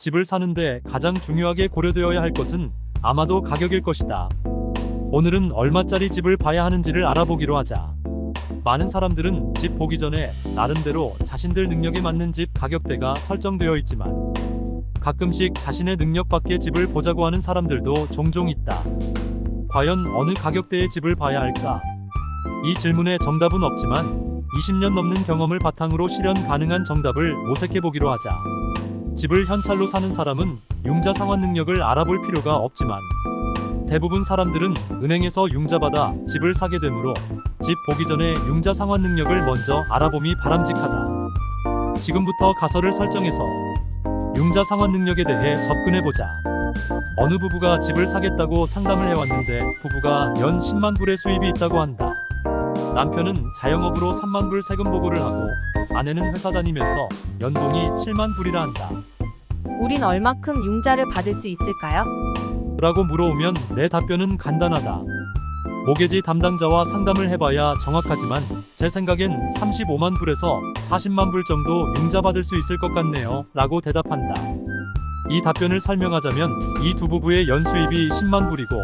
집을 사는데 가장 중요하게 고려되어야 할 것은 아마도 가격일 것이다. 오늘은 얼마짜리 집을 봐야 하는지를 알아보기로 하자. 많은 사람들은 집 보기 전에 나름대로 자신들 능력에 맞는 집 가격대가 설정되어 있지만 가끔씩 자신의 능력 밖의 집을 보자고 하는 사람들도 종종 있다. 과연 어느 가격대의 집을 봐야 할까? 이 질문에 정답은 없지만 20년 넘는 경험을 바탕으로 실현 가능한 정답을 모색해 보기로 하자. 집을 현찰로 사는 사람은 융자 상환 능력을 알아볼 필요가 없지만 대부분 사람들은 은행에서 융자받아 집을 사게 되므로 집 보기 전에 융자 상환 능력을 먼저 알아봄이 바람직하다. 지금부터 가설을 설정해서 융자 상환 능력에 대해 접근해보자. 어느 부부가 집을 사겠다고 상담을 해왔는데 부부가 연 10만 불의 수입이 있다고 한다. 남편은 자영업으로 3만 불 세금 보고를 하고 아내는 회사 다니면서 연봉이 7만 불이라 한다. 우린 얼마큼 융자를 받을 수 있을까요? 라고 물어오면 내 답변은 간단하다. 모계지 담당자와 상담을 해봐야 정확하지만 제 생각엔 35만 불에서 40만 불 정도 융자 받을 수 있을 것 같네요 라고 대답한다. 이 답변을 설명하자면 이 두 부부의 연수입이 10만 불이고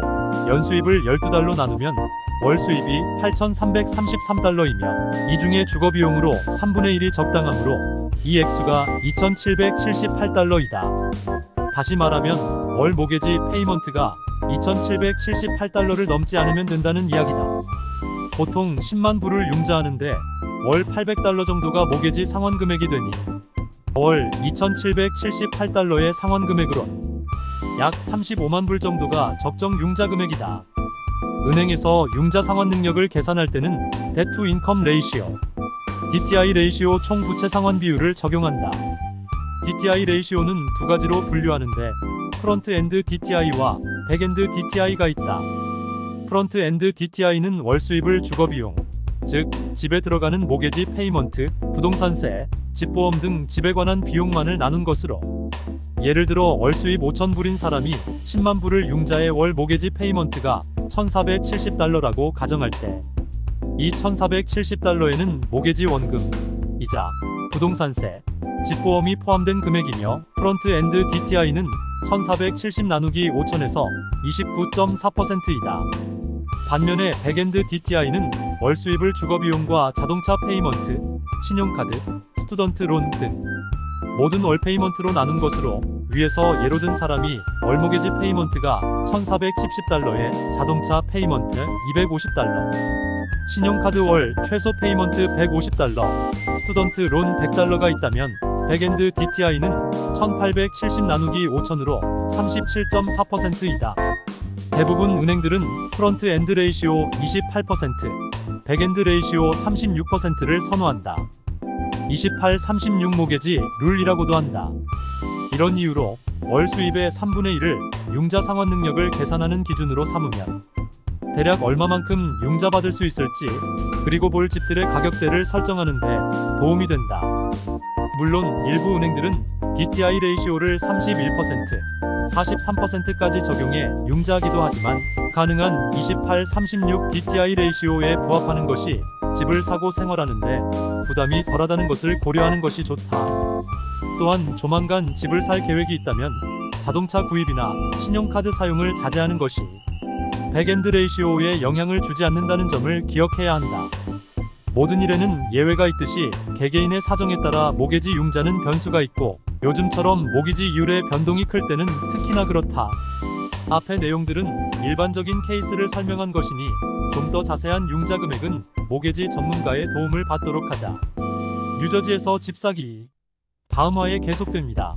연수입을 12달로 나누면 월 수입이 8,333달러이며 이 중에 주거비용으로 3분의 1이 적당하므로 이 액수가 2,778달러이다. 다시 말하면 월 모게지 페이먼트가 2,778달러를 넘지 않으면 된다는 이야기다. 보통 10만 불을 융자하는데 월 800달러 정도가 모게지 상환 금액이 되니 월 2,778달러의 상환 금액으로 약 35만 불 정도가 적정 융자 금액이다. 은행에서 융자 상환 능력을 계산할 때는 Debt to Income Ratio, DTI 레이시오 총 부채 상환 비율을 적용한다. DTI 레이시오는 두 가지로 분류하는데 프론트 엔드 DTI와 백 엔드 DTI가 있다. 프론트 엔드 DTI는 월 수입을 주거비용, 즉 집에 들어가는 모게지 페이먼트, 부동산세, 집보험 등 집에 관한 비용만을 나눈 것으로 예를 들어 월 수입 5,000불인 사람이 10만 불을 융자해 월 모게지 페이먼트가 1,470달러라고 가정할 때 이 1,470달러에는 모게지 원금, 이자, 부동산세, 집보험이 포함된 금액이며 프론트 엔드 DTI는 1,470 나누기 5,000에서 29.4%이다. 반면에 백엔드 DTI는 월 수입을 주거비용과 자동차 페이먼트, 신용카드, 스튜던트 론 등 모든 월 페이먼트로 나눈 것으로 위에서 예로 든 사람이 월 모게지 페이먼트가 1,470달러에 자동차 페이먼트 250달러, 신용카드 월 최소 페이먼트 150달러, 스튜던트 론 100달러가 있다면 백엔드 DTI는 1,870 나누기 5,000으로 37.4%이다. 대부분 은행들은 프론트 엔드 레이시오 28%, 백엔드 레이시오 36%를 선호한다. 28-36 모게지 룰이라고도 한다. 이런 이유로 월 수입의 3분의 1을 융자 상환 능력을 계산하는 기준으로 삼으면 대략 얼마만큼 융자 받을 수 있을지 그리고 볼 집들의 가격대를 설정하는 데 도움이 된다. 물론 일부 은행들은 DTI 레이시오를 31%, 43%까지 적용해 융자하기도 하지만 가능한 28-36 DTI 레이시오에 부합하는 것이 집을 사고 생활하는데 부담이 덜하다는 것을 고려하는 것이 좋다. 또한 조만간 집을 살 계획이 있다면 자동차 구입이나 신용카드 사용을 자제하는 것이 백엔드 레이시오에 영향을 주지 않는다는 점을 기억해야 한다. 모든 일에는 예외가 있듯이 개개인의 사정에 따라 모게지 융자는 변수가 있고 요즘처럼 모기지 이율의 변동이 클 때는 특히나 그렇다. 앞의 내용들은 일반적인 케이스를 설명한 것이니 좀 더 자세한 융자 금액은 모게지 전문가의 도움을 받도록 하자. 뉴저지에서 집 사기 다음 화에 계속됩니다.